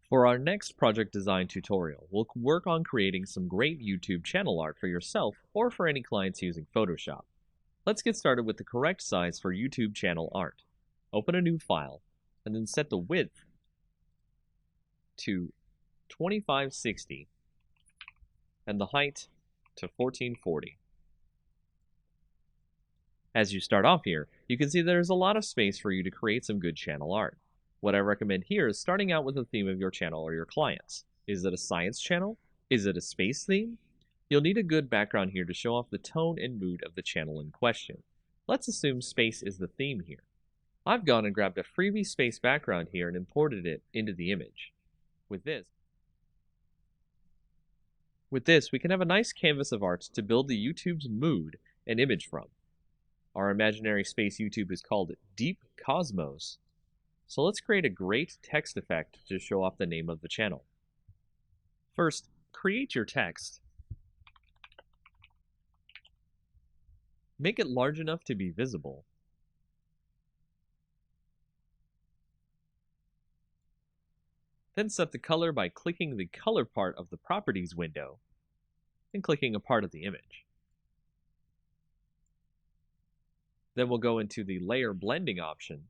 For our next project design tutorial, we'll work on creating some great YouTube channel art for yourself or for any clients using Photoshop. Let's get started with the correct size for YouTube channel art. Open a new file, and then set the width to 2560 and the height to 1440. As you start off here, you can see there's a lot of space for you to create some good channel art. What I recommend here is starting out with the theme of your channel or your clients. Is it a science channel? Is it a space theme? You'll need a good background here to show off the tone and mood of the channel in question. Let's assume space is the theme here. I've gone and grabbed a freebie space background here and imported it into the image. With this, we can have a nice canvas of art to build the YouTube's mood and image from. Our imaginary space YouTube is called Deep Cosmos. So let's create a great text effect to show off the name of the channel. First, create your text. Make it large enough to be visible. Then set the color by clicking the color part of the properties window and clicking a part of the image. Then we'll go into the layer blending option,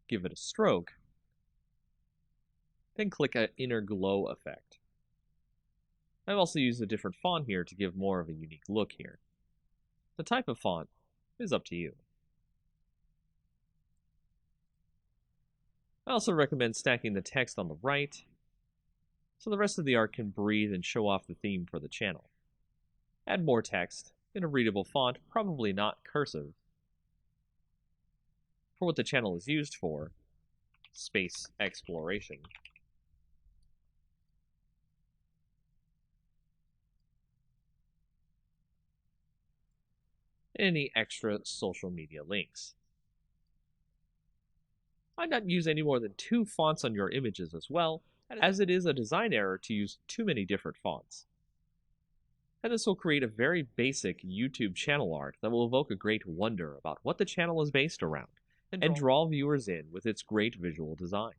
give it a stroke, then click an inner glow effect. I've also used a different font here to give more of a unique look here. The type of font is up to you. I also recommend stacking the text on the right so the rest of the art can breathe and show off the theme for the channel. Add more text in a readable font, probably not cursive, for what the channel is used for, space exploration. Any extra social media links. I'd not use any more than 2 fonts on your images as well, as it is a design error to use too many different fonts. And this will create a very basic YouTube channel art that will evoke a great wonder about what the channel is based around and draw viewers in with its great visual design.